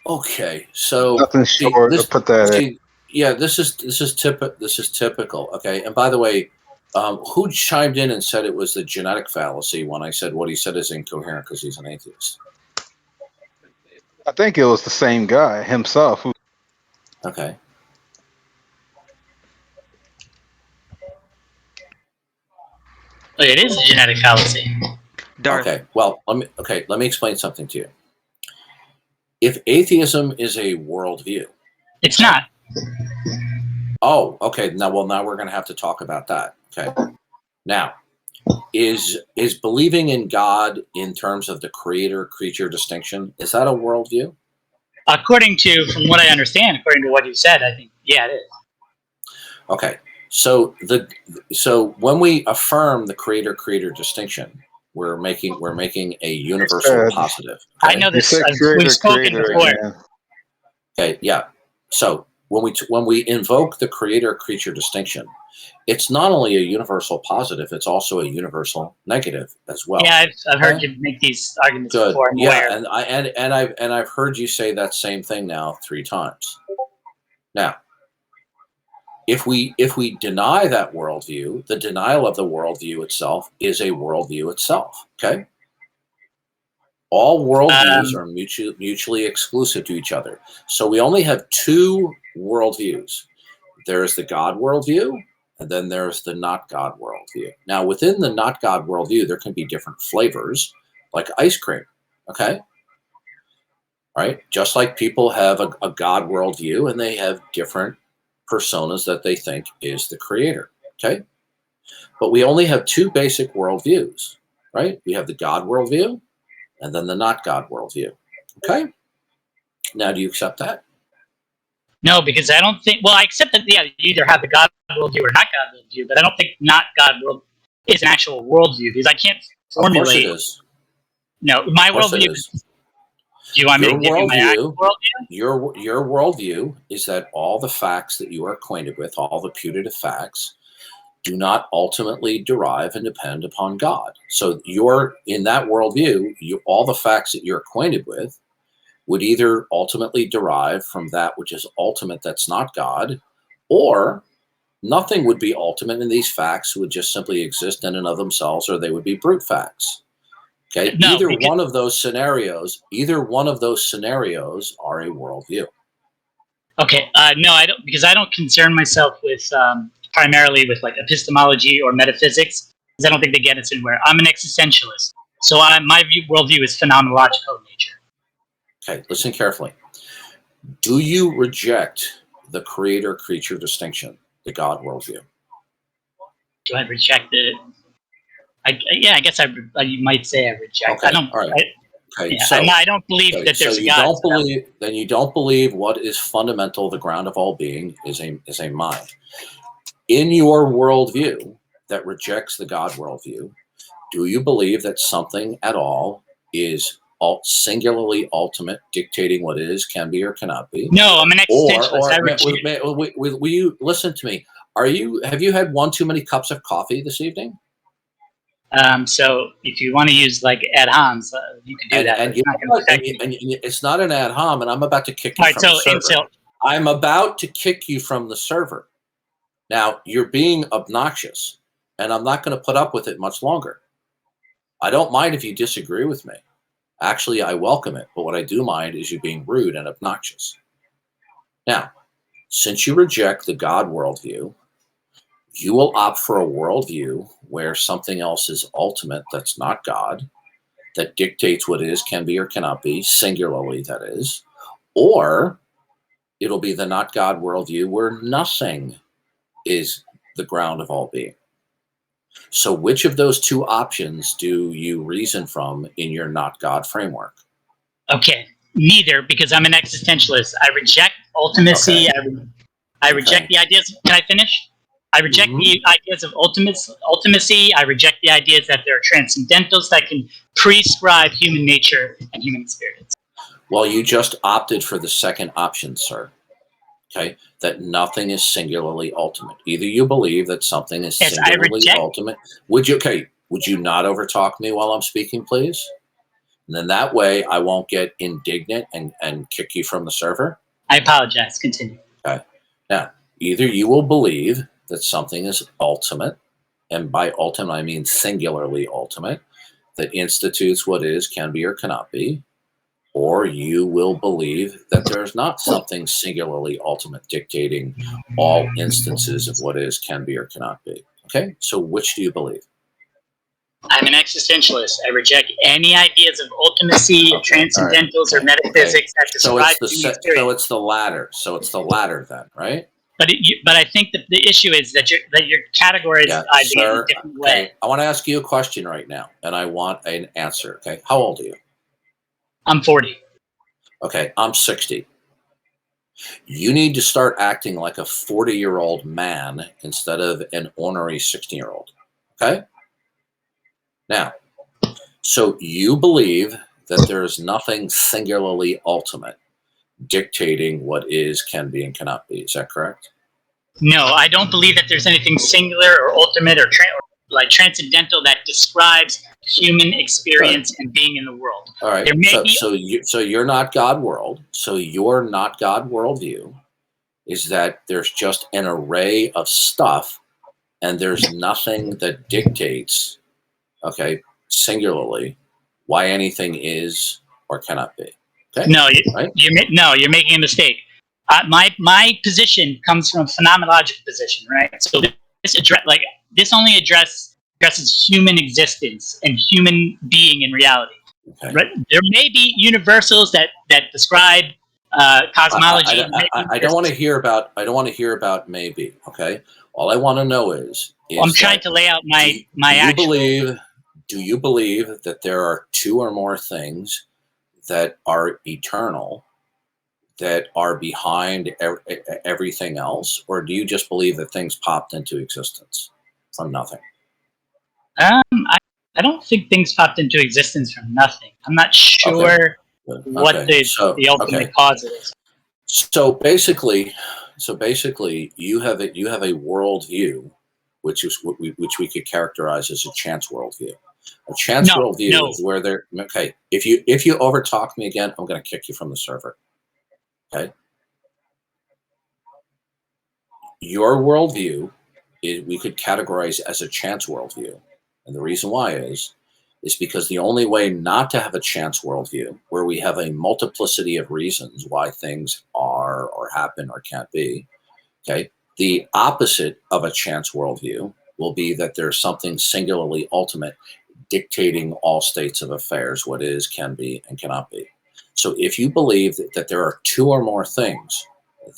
Okay, so Nothing short to put that in. yeah, this is typical. Okay, and by the way, who chimed in and said it was the genetic fallacy when I said what he said is incoherent because he's an atheist? I think it was the same guy himself. Okay. It is a genetic fallacy. Darth. Okay. Well, let me explain something to you. If atheism is a worldview, it's not. Oh, okay. Now we're going to have to talk about that. Okay. Now, is believing in God in terms of the creator-creature distinction, is that a worldview? According to what I understand, according to what you said, I think, yeah, it is. Okay. So when we affirm the creator-creator distinction, we're making a universal positive. Okay? I know this. We've spoken before. Again. Okay. Yeah. So when we invoke the creator-creature distinction, it's not only a universal positive; it's also a universal negative as well. Yeah, I've heard you make these arguments Good. before. Yeah, and I've heard you say that same thing now 3 times. Now, if we deny that worldview, the denial of the worldview itself is a worldview itself. Okay. All worldviews are mutually exclusive to each other. So we only have 2 worldviews. There's the God worldview, and then there's the not God worldview. Now, within the not God worldview, there can be different flavors, like ice cream. Okay? Right? Just like people have a God worldview, and they have different personas that they think is the creator. Okay? But we only have 2 basic worldviews, right? We have the God worldview, and then the not God worldview. Okay? Now, do you accept that? No, because I don't think. Well, I accept that. Yeah, you either have the God worldview or not God worldview, but I don't think not God world is an actual worldview because I can't formulate. Of course it is. No, my worldview is. Do you want me to give you my actual worldview? Your worldview is that all the facts that you are acquainted with, all the putative facts, do not ultimately derive and depend upon God. So you're in that worldview. All the facts that you're acquainted with would either ultimately derive from that which is ultimate that's not God, or nothing would be ultimate, and these facts would just simply exist in and of themselves, or they would be brute facts. Okay, either one of those scenarios are a worldview. Okay, no, I don't, because I don't concern myself with primarily with like epistemology or metaphysics, because I don't think they get us anywhere. I'm an existentialist, so my worldview is phenomenological in nature. Okay, listen carefully. Do you reject the creator-creature distinction, the God worldview? Do I reject it? I guess you might say I reject. Okay, I don't. All right. Okay, yeah, so I don't believe that there's a God. Then you don't believe what is fundamental, the ground of all being, is a mind. In your worldview that rejects the God worldview, do you believe that something at all is singularly ultimate, dictating what is, can be, or cannot be? No, I'm an existentialist. Will you listen to me? Have you had one too many cups of coffee this evening? So if you want to use like ad homs, you can do that. And it's not an ad hom, and I'm about to kick you from the server. I'm about to kick you from the server. Now, you're being obnoxious, and I'm not going to put up with it much longer. I don't mind if you disagree with me. Actually, I welcome it, but what I do mind is you being rude and obnoxious. Now, since you reject the God worldview, you will opt for a worldview where something else is ultimate that's not God, that dictates what is, can be, or cannot be, singularly that is, or it'll be the not God worldview where nothing is the ground of all being. So which of those 2 options do you reason from in your not God framework? Okay, neither, because I'm an existentialist. I reject ultimacy. Okay. I reject the ideas. Can I finish? I reject the ideas of ultimacy. I reject the ideas that there are transcendentals that can prescribe human nature and human experience. Well, you just opted for the second option, sir. Okay, that nothing is singularly ultimate. Either you believe that something is singularly ultimate. Would you not overtalk me while I'm speaking, please? And then that way I won't get indignant and kick you from the server. I apologize. Continue. Okay. Now, either you will believe that something is ultimate, and by ultimate I mean singularly ultimate, that institutes what is, can be, or cannot be, or you will believe that there's not something singularly ultimate dictating all instances of what is, can be, or cannot be. Okay, so which do you believe? I'm an existentialist. I reject any ideas of ultimacy, transcendentals, or metaphysics that describe human experience. So it's the latter. So it's the latter then, right? But I think that the issue is that you're categorized in a different way. I want to ask you a question right now, and I want an answer. Okay, how old are you? I'm 40. Okay, I'm 60. You need to start acting like a 40-year-old man instead of an ornery 60-year-old. Okay? Now, so you believe that there is nothing singularly ultimate dictating what is, can be, and cannot be. Is that correct? No, I don't believe that there's anything singular or ultimate or transcendental that describes human experience and being in the world. All right. So you're not God world. So your not God worldview is that there's just an array of stuff, and there's nothing that dictates, okay, singularly, why anything is or cannot be. Okay? No, you're making a mistake. My position comes from a phenomenological position, right? So this only addresses human existence and human being in reality. Okay. Right? There may be universals that describe cosmology. I don't want to hear about maybe. Okay, all I want to know is I'm trying to lay out my actual. Do you believe that there are two or more things that are eternal, that are behind everything else, or do you just believe that things popped into existence from nothing? I don't think things popped into existence from nothing. I'm not sure what the ultimate cause is. So basically, you have a worldview, which we could characterize as a chance worldview. A chance worldview is where there. Okay, if you overtalk me again, I'm going to kick you from the server. Okay. Your worldview we could categorize as a chance worldview, and the reason why is because the only way not to have a chance worldview, where we have a multiplicity of reasons why things are or happen or can't be, okay, the opposite of a chance worldview will be that there's something singularly ultimate dictating all states of affairs, what is, can be, and cannot be. So if you believe that there are two or more things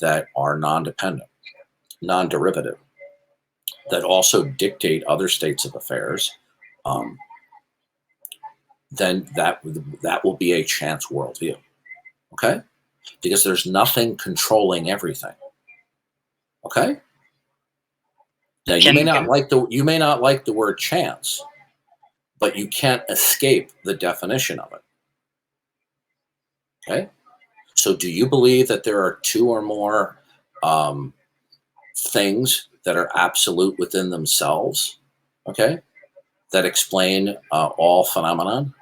that are non-dependent, non-derivative, that also dictate other states of affairs, then that will be a chance worldview. Okay? Because there's nothing controlling everything. Okay? Now you may not like the word chance, but you can't escape the definition of it. Okay? So do you believe that there are two or more things that are absolute within themselves, okay, that explain all phenomenon?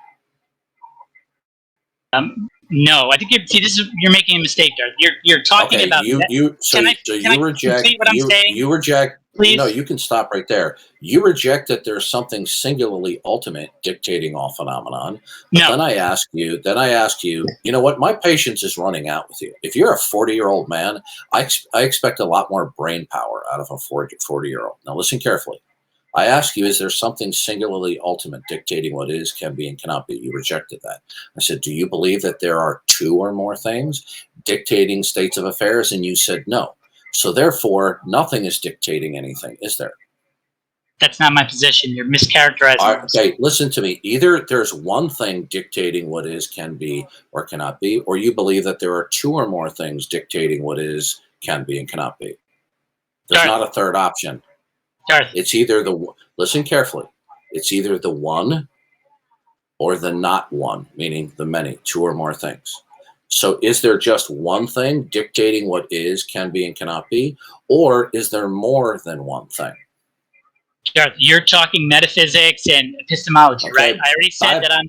No, I think you're making a mistake, Darth. You're talking about you reject what I'm saying? You reject. Please? No, you can stop right there. You reject that there's something singularly ultimate dictating all phenomenon. But then I ask you, you know what? My patience is running out with you. If you're a 40-year-old man, I expect a lot more brain power out of a 40-year-old. Now listen carefully. I ask you, is there something singularly ultimate dictating what is, can be, and cannot be? You rejected that. I said, do you believe that there are two or more things dictating states of affairs? And you said no. So therefore, nothing is dictating anything, is there? That's not my position. You're mischaracterizing. Okay, listen to me. Either there's one thing dictating what is, can be, or cannot be, or you believe that there are two or more things dictating what is, can be, and cannot be. There's not a third option. Darth. It's either listen carefully. It's either the one or the not one, meaning the many, two or more things. So is there just one thing dictating what is, can be, and cannot be? Or is there more than one thing? Darth, you're talking metaphysics and epistemology, Okay. right? I already said that I'm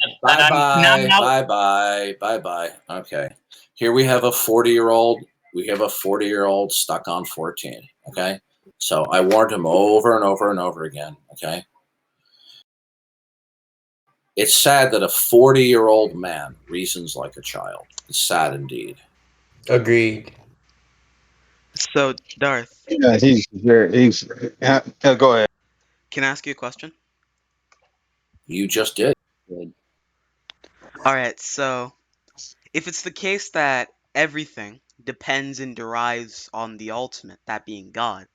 Bye. Okay. Here we have a 40-year-old. We have a 40-year-old stuck on 14. Okay. So I warned him over and over and over again. Okay. It's sad that a 40-year-old man reasons like a child. It's sad indeed. Agreed. So, Darth, Yeah, go ahead. can I ask you a question? You just did. Alright, so if it's the case that everything depends and derives on the ultimate, that being God,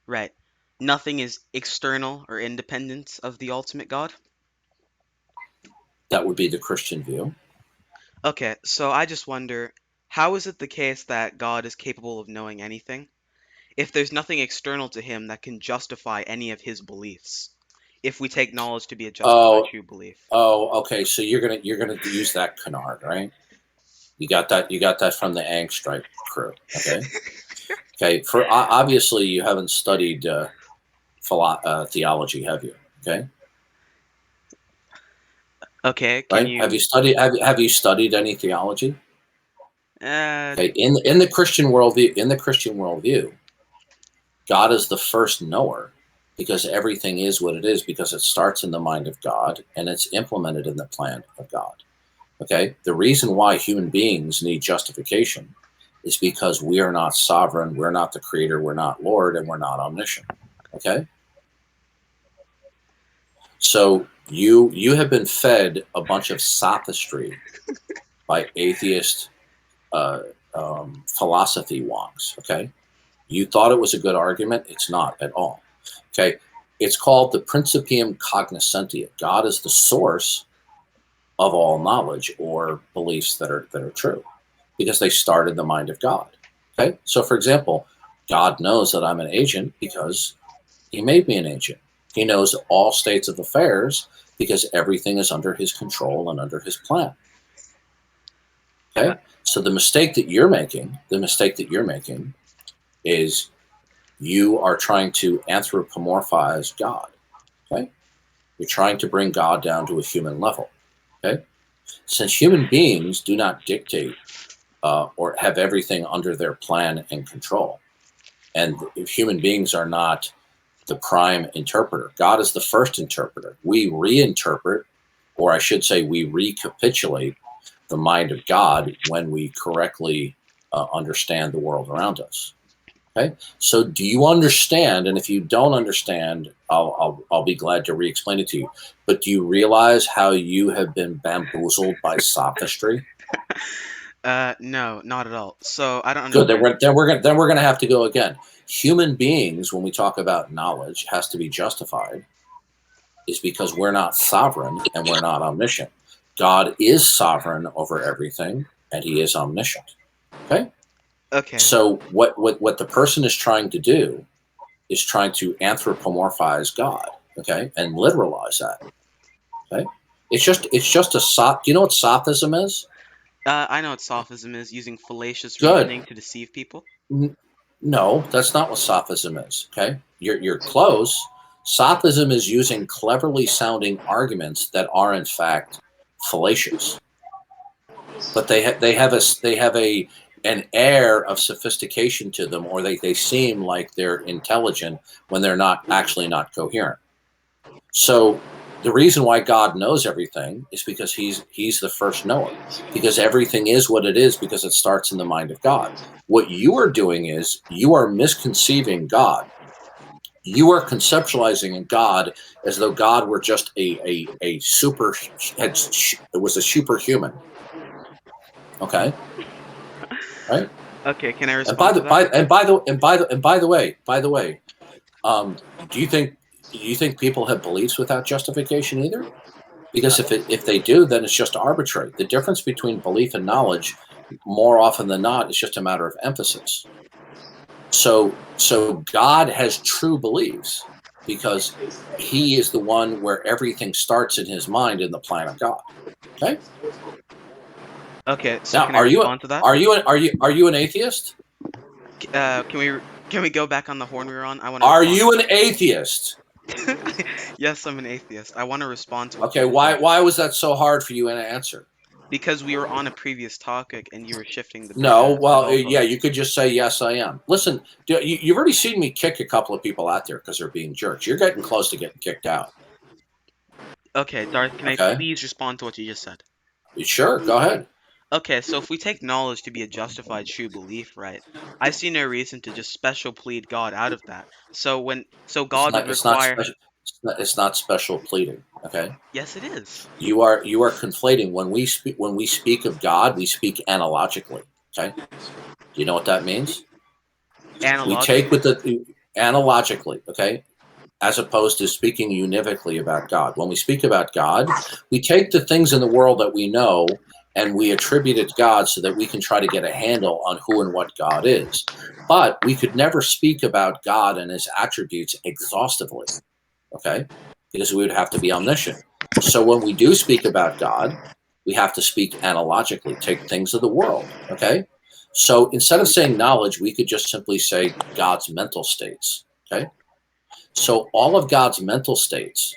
right? Nothing is external or independent of the ultimate God? That would be the Christian view. Okay, so I just wonder, how is it the case that God is capable of knowing anything if there's nothing external to him that can justify any of his beliefs? If we take knowledge to be a justified true belief. Oh, okay. So you're gonna use that canard, right? You got that from the Angstrike crew. Okay. Okay. For obviously you haven't studied theology, have you? Okay. Okay. Right? Have you studied any theology? Okay. In the Christian worldview, God is the first knower, because everything is what it is, because it starts in the mind of God and it's implemented in the plan of God. Okay. The reason why human beings need justification is because we are not sovereign, we're not the creator, we're not Lord, and we're not omniscient. Okay. So you have been fed a bunch of sophistry by atheist philosophy wonks. Okay. You thought it was a good argument. It's not at all. Okay. It's called the Principium Cognoscentia. God is the source of all knowledge or beliefs that are true, because they start in the mind of God. Okay. So for example, God knows that I'm an agent because he made me an agent. He knows all states of affairs because everything is under his control and under his plan. Okay. So the mistake that you're making is you are trying to anthropomorphize God. Okay. You're trying to bring God down to a human level. Okay. Since human beings do not dictate or have everything under their plan and control, and if human beings are not the prime interpreter, God is the first interpreter. We reinterpret, or I should say we recapitulate the mind of God when we correctly understand the world around us. Okay, so do you understand? And if you don't understand, I'll be glad to re-explain it to you. But do you realize how you have been bamboozled by sophistry? No, not at all. So I don't understand. Good. Then we're gonna have to go again. Human beings, when we talk about knowledge, has to be justified, is because we're not sovereign and we're not omniscient. God is sovereign over everything, and he is omniscient. Okay. Okay. So what the person is trying to do is trying to anthropomorphize God, okay, and literalize that. Okay. It's just a do you know what sophism is? I know what sophism is, using fallacious reasoning to deceive people. No, that's not what sophism is. Okay. You're close. Sophism is using cleverly sounding arguments that are in fact fallacious. But they have an air of sophistication to them, or they seem like they're intelligent when they're not coherent. So the reason why God knows everything is because he's the first knower, because everything is what it is because it starts in the mind of God. What you are doing is you are misconceiving God. You are conceptualizing God as though God were just a super, it was a superhuman. Okay. Right. Okay. Can I respond? By the way, do you think people have beliefs without justification either? Because if they do, then it's just arbitrary. The difference between belief and knowledge, more often than not, is just a matter of emphasis. So God has true beliefs because he is the one where everything starts in his mind in the plan of God. Okay. Okay. So now, can I respond to that? Are you an atheist? Can we go back on the horn we were on? Are you an atheist? Yes, I'm an atheist. I want to respond to what Okay, you just said. why was that so hard for you to answer? Because we were on a previous topic and you were shifting No, the well, yeah, goalposts. you could just say yes, I am. Listen, you've already seen me kick a couple of people out there because they're being jerks. You're getting close to getting kicked out. Okay, Darth, can I Okay, please respond to what you just said? sure, go ahead. Okay, so if we take knowledge to be a justified true belief, right? I see no reason to just special plead God out of that. So It's God would not. It's not require. special. It's not special pleading. Okay. Yes, it is. You are conflating when we speak of God, we speak analogically. Okay. Do you know what that means? We take Analogically. with the analogically. Okay. As opposed to speaking univocally about God. When we speak about God, we take the things in the world that we know and we attribute it to God so that we can try to get a handle on who and what God is. But we could never speak about God and his attributes exhaustively, okay? Because we would have to be omniscient. So when we do speak about God, we have to speak analogically, take things of the world, okay? So instead of saying knowledge, we could just simply say God's mental states, okay? So all of God's mental states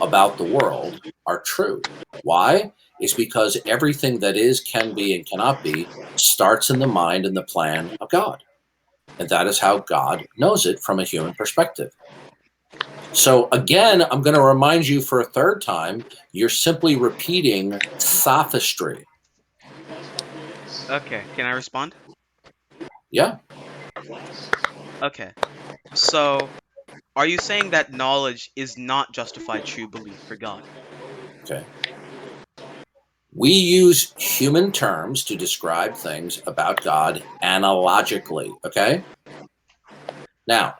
about the world are true. Why? It's because everything that is, can be, and cannot be starts in the mind and the plan of God. And that is how God knows it from a human perspective. So again, I'm going to remind you for a third time, you're simply repeating sophistry. Okay, can I respond? Yeah. Okay. So, are you saying that knowledge is not justified true belief for God? Okay. We use human terms to describe things about God analogically. Okay. Now,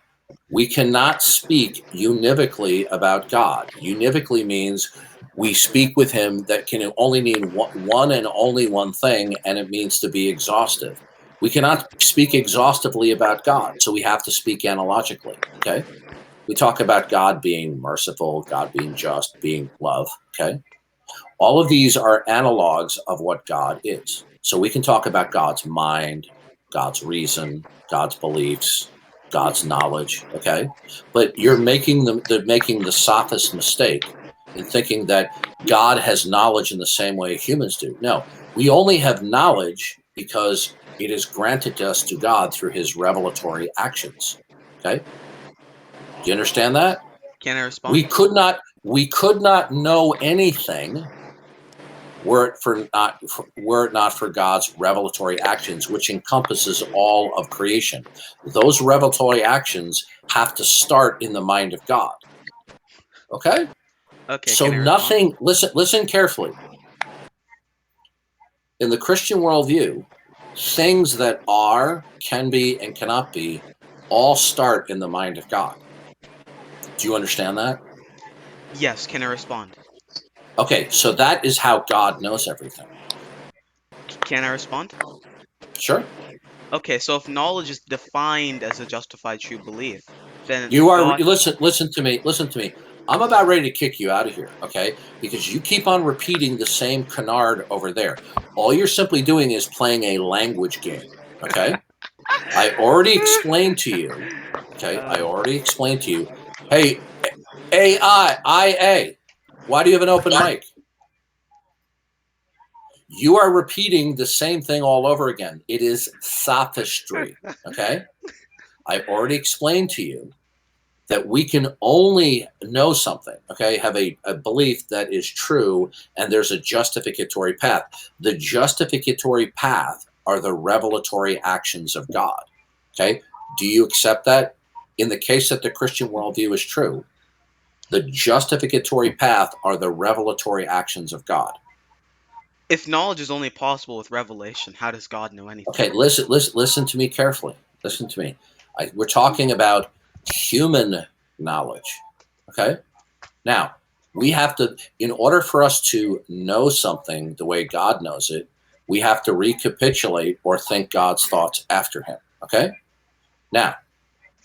we cannot speak univocally about God. Univocally means we speak with him that can only mean one and only one thing, and it means to be exhaustive. We cannot speak exhaustively about God, so we have to speak analogically. Okay. We talk about God being merciful, God being just, being love. Okay. All of these are analogs of what God is. So we can talk about God's mind, God's reason, God's beliefs, God's knowledge. Okay, but you're making the sophist mistake in thinking that God has knowledge in the same way humans do. No, we only have knowledge because it is granted to us to God through His revelatory actions. Okay, do you understand that? Can I respond? We could not know anything were it not for God's revelatory actions, which encompasses all of creation. Those revelatory actions have to start in the mind of God. Okay? Okay, So can I respond? nothing, listen carefully. In the Christian worldview, things that are, can be, and cannot be all start in the mind of God. Do you understand that? Yes, can I respond? Okay, so that is how God knows everything. Can I respond? Sure. Okay, so if knowledge is defined as a justified true belief, then You are God. listen to me. Listen to me. I'm about ready to kick you out of here, okay? Because you keep on repeating the same canard over there. All you're simply doing is playing a language game, okay? I already explained to you, okay? I Uh, already explained to you. Hey, IA, why do you have an open mic? You are repeating the same thing all over again. It is sophistry, okay? I already explained to you that we can only know something, okay, have a belief that is true, and there's a justificatory path. The justificatory path are the revelatory actions of God, okay? Do you accept that? In the case that the Christian worldview is true, the justificatory path are the revelatory actions of God. if knowledge is only possible with revelation, how does God know anything? Okay, listen to me carefully. Listen to me. We're talking about human knowledge, okay? Now, we have to, in order for us to know something the way God knows it, we have to recapitulate or think God's thoughts after him. Okay? Now,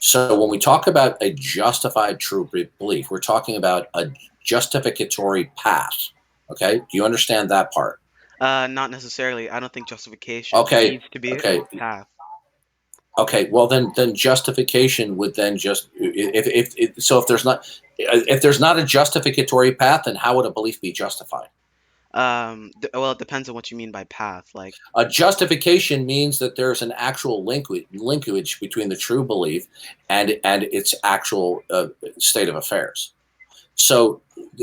so when we talk about a justified true belief, we're talking about a justificatory path. Okay? Do you understand that part? Not necessarily. I don't think justification Okay. needs to be Okay. a path. Okay, well then justification would then just if there's not a justificatory path, then how would a belief be justified? Well, it depends on what you mean by path. Like, A justification means that there's an actual linkage between the true belief and its actual state of affairs. So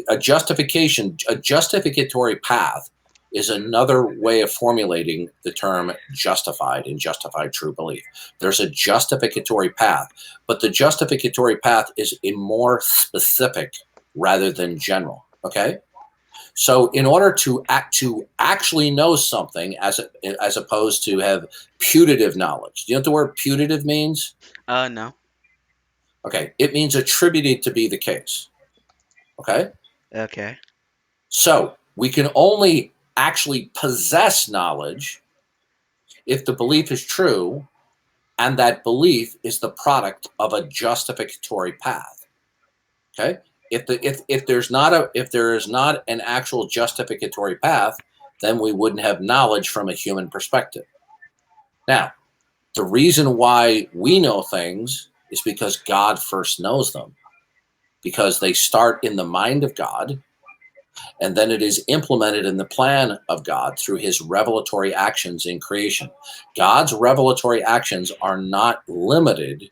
a justificatory path is another way of formulating the term justified and justified true belief. There's a justificatory path, but the justificatory path is a more specific rather than general. Okay? So in order to actually know something as opposed to have putative knowledge. Do you know what the word putative means? no. Okay, it means attributed to be the case. Okay? Okay. So we can only actually possess knowledge if the belief is true and that belief is the product of a justificatory path. Okay? If there is not an actual justificatory path, then we wouldn't have knowledge from a human perspective. Now, the reason why we know things is because God first knows them, because they start in the mind of God, and then it is implemented in the plan of God through his revelatory actions in creation. God's revelatory actions are not limited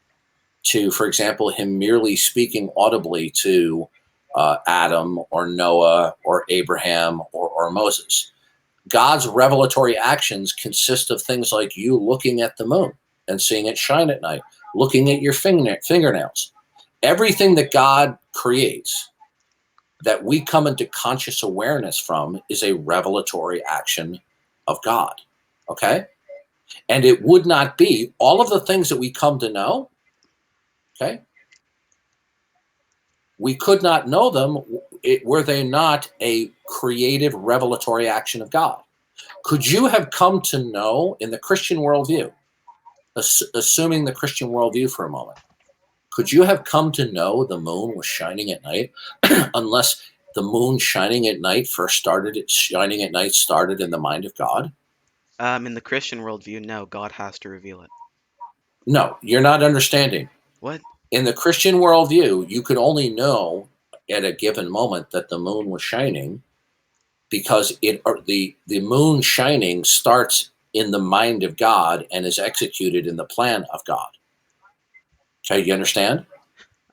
to, for example, him merely speaking audibly to Adam or Noah or Abraham or Moses. God's revelatory actions consist of things like you looking at the moon and seeing it shine at night, looking at your fingernails. Everything that God creates that we come into conscious awareness from is a revelatory action of God. Okay? And it would not be all of the things that we come to know. Okay? We could not know them were they not a creative revelatory action of God. Could you have come to know in the Christian worldview, assuming the Christian worldview for a moment, could you have come to know the moon was shining at night unless the moon shining at night started in the mind of God? In the Christian worldview, no, God has to reveal it. No, you're not understanding. What? In the Christian worldview, you could only know at a given moment that the moon was shining because the moon shining starts in the mind of God and is executed in the plan of God. Okay, you understand?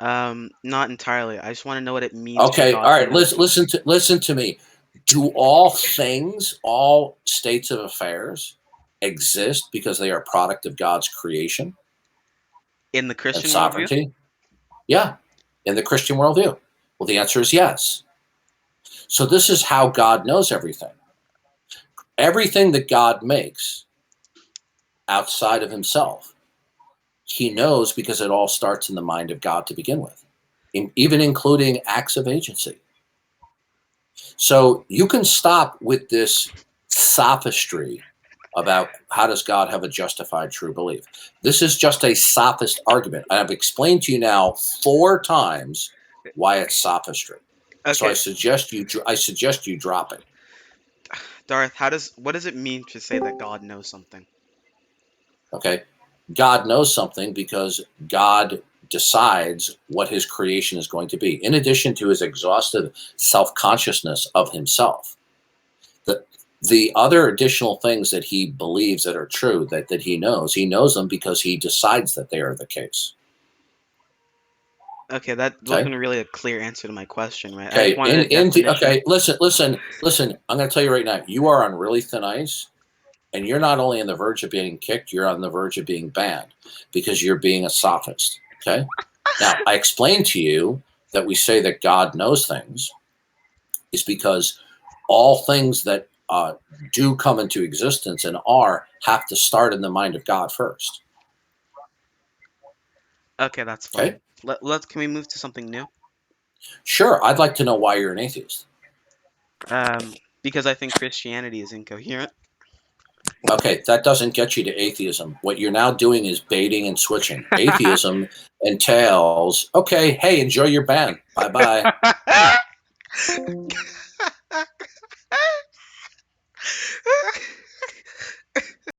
Not entirely. I just want to know what it means. Okay, for God all right. to know Listen to me. Do all things, all states of affairs, exist because they are a product of God's creation in the and Christian worldview. sovereignty? Yeah, in the Christian worldview. Well, the answer is yes. So this is how God knows everything. Everything that God makes outside of himself, he knows because it all starts in the mind of God to begin with, even including acts of agency. So you can stop with this sophistry about how does God have a justified true belief. This is just a sophist argument. I've explained to you now 4 times why it's sophistry. Okay. So I suggest you drop it. Darth, what does it mean to say that God knows something? Okay. God knows something because God decides what his creation is going to be, in addition to his exhaustive self-consciousness of himself. The other additional things that he believes that are true, that he knows them because he decides that they are the case. Okay, that wasn't really a clear answer to my question, right? Okay, I just wanted a definition. okay, listen. I'm going to tell you right now, you are on really thin ice, and you're not only on the verge of being kicked, you're on the verge of being banned because you're being a sophist. Okay. Now, I explained to you that we say that God knows things is because all things that do come into existence and have to start in the mind of God first. Okay, that's fine. Okay. Can we move to something new? Sure. I'd like to know why you're an atheist. Because I think Christianity is incoherent. Okay, that doesn't get you to atheism. What you're now doing is baiting and switching. Atheism entails, okay, hey, enjoy your ban. Bye-bye.